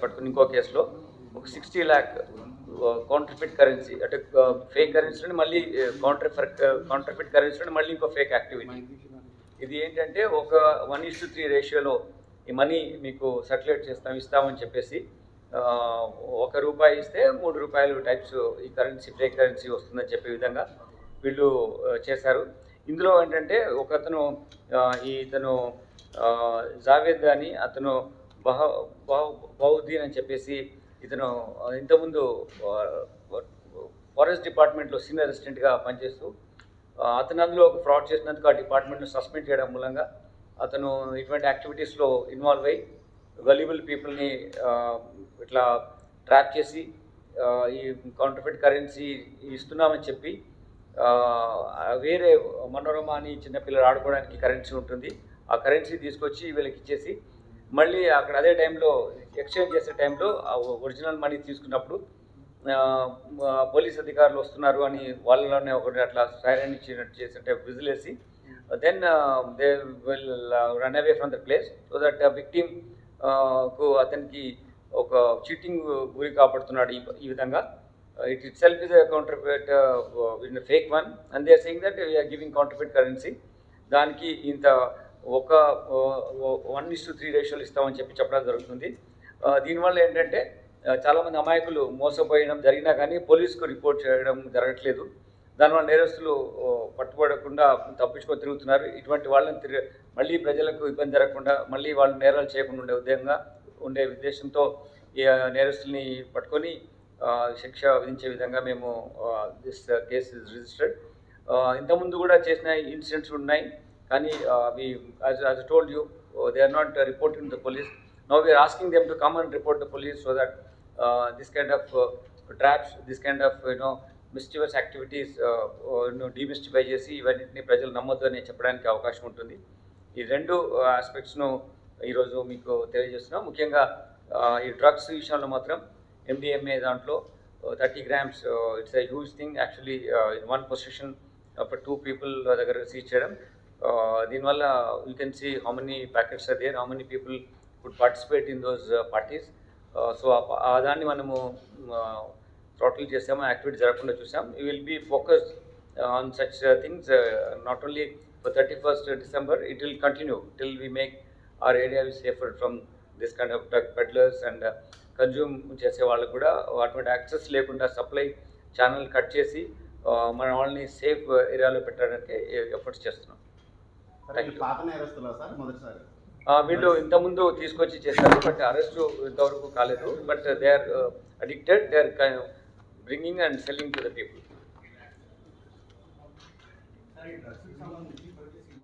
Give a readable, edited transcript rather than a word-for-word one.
పట్టుకుని ఇంకో కేసులో ఒక 60 lakh కౌంటర్ఫిట్ కరెన్సీ అంటే ఫేక్ కరెన్సీని మళ్ళీ కౌంటర్ఫిట్ కరెన్సీని మళ్ళీ ఇంకో ఫేక్ యాక్టివిటీ. ఇది ఏంటంటే ఒక 1:3 రేషియోలో ఈ మనీ మీకు సర్క్యులేట్ ఇస్తామని చెప్పేసి ₹1 ఇస్తే ₹3 టైప్స్ ఈ కరెన్సీ ఫేక్ కరెన్సీ వస్తుందని చెప్పే విధంగా వీళ్ళు చేశారు. ఇందులో ఏంటంటే ఒకతను ఇతను జావేద్ అని అతను బహుద్దీన్ అని చెప్పేసి ఇతను ఇంతకుముందు ఫారెస్ట్ డిపార్ట్మెంట్లో సీనియర్ అసిస్టెంట్గా పనిచేస్తూ అతను అందులో ఒక ఫ్రాడ్ చేసినందుకు ఆ డిపార్ట్మెంట్ను సస్పెండ్ చేయడం మూలంగా అతను ఇటువంటి యాక్టివిటీస్లో ఇన్వాల్వ్ అయ్యి గలీబుల్ పీపుల్ని ఇట్లా ట్రాప్ చేసి ఈ కౌంటర్ఫిట్ కరెన్సీ ఇస్తున్నామని చెప్పి వేరే మనోరమ అని చిన్నపిల్లలు ఆడుకోవడానికి కరెన్సీ ఉంటుంది, ఆ కరెన్సీ తీసుకొచ్చి వీళ్ళకి ఇచ్చేసి మళ్ళీ అక్కడ అదే టైంలో ఎక్స్చేంజ్ చేసే టైంలో ఒరిజినల్ మనీ తీసుకున్నప్పుడు పోలీస్ అధికారులు వస్తున్నారు అని వాళ్ళలోనే ఒకటి అట్లా సైరన్ ఇచ్చినట్టు చేసి విజిల్ వేసి then they will run away from the place so that victim కు అతనికి ఒక చీటింగ్ గురి కాబడుతున్నాడు ఈ విధంగా. It itself is a counterfeit, fake one, and they are saying that we are giving counterfeit currency. దానికి ఇంత ఒక 1:3 రేషియోలు ఇస్తామని చెప్పడం జరుగుతుంది. దీనివల్ల ఏంటంటే చాలామంది అమాయకులు మోసపోయడం జరిగినా కానీ పోలీసుకు రిపోర్ట్ చేయడం జరగట్లేదు. దానివల్ల నేరస్తులు పట్టుబడకుండా తప్పించుకొని తిరుగుతున్నారు. ఇటువంటి వాళ్ళని మళ్ళీ ప్రజలకు ఇబ్బంది జరగకుండా మళ్ళీ వాళ్ళు నేరాలు చేయకుండా ఉండే ఉద్దేశంతో ఈ నేరస్తుల్ని పట్టుకొని శిక్ష విధించే విధంగా మేము దిస్ కేస్ ఇస్ రిజిస్టర్డ్. ఇంతకుముందు కూడా చేసిన ఇన్సిడెంట్స్ ఉన్నాయి కానీ అవి as told you they are not reporting the police. Now we are asking them to come and report the police so that this kind of traps, this kind of mischievous activities demystify చేసి ఇవన్నింటినీ ప్రజలు నమ్మొద్దు అని చెప్పడానికి అవకాశం ఉంటుంది. ఈ రెండు ఆస్పెక్ట్స్ను ఈరోజు మీకు తెలియజేస్తున్నాం. ముఖ్యంగా ఈ డ్రగ్స్ విషయంలో మాత్రం MDMA దాంట్లో 30 grams, it's a huge thing actually. In one position for 2 people దగ్గర సీజ్ చేయడం. దీనివల్ల you can see how many packets are there, how many people would participate in those parties. So దాన్ని మనము throttle చేసాము, activity జరగకుండా చూసాం. You will be focused on such things not only for 31st December, it will continue till we make our area is safer from this kind of drug peddlers and consume చేసే వాళ్ళకు కూడా అటువంటి access లేకుండా supply channel cut చేసి మన వాళ్ళని safe ఏరియాలో పెట్టడానికి ఎఫర్ట్స్ చేస్తున్నాం. వీళ్ళు ఇంతకుముందు తీసుకొచ్చి చేశారు బట్ అరెస్టు ఇంతవరకు కాలేదు. But they are addicted, they are bringing and selling to the people.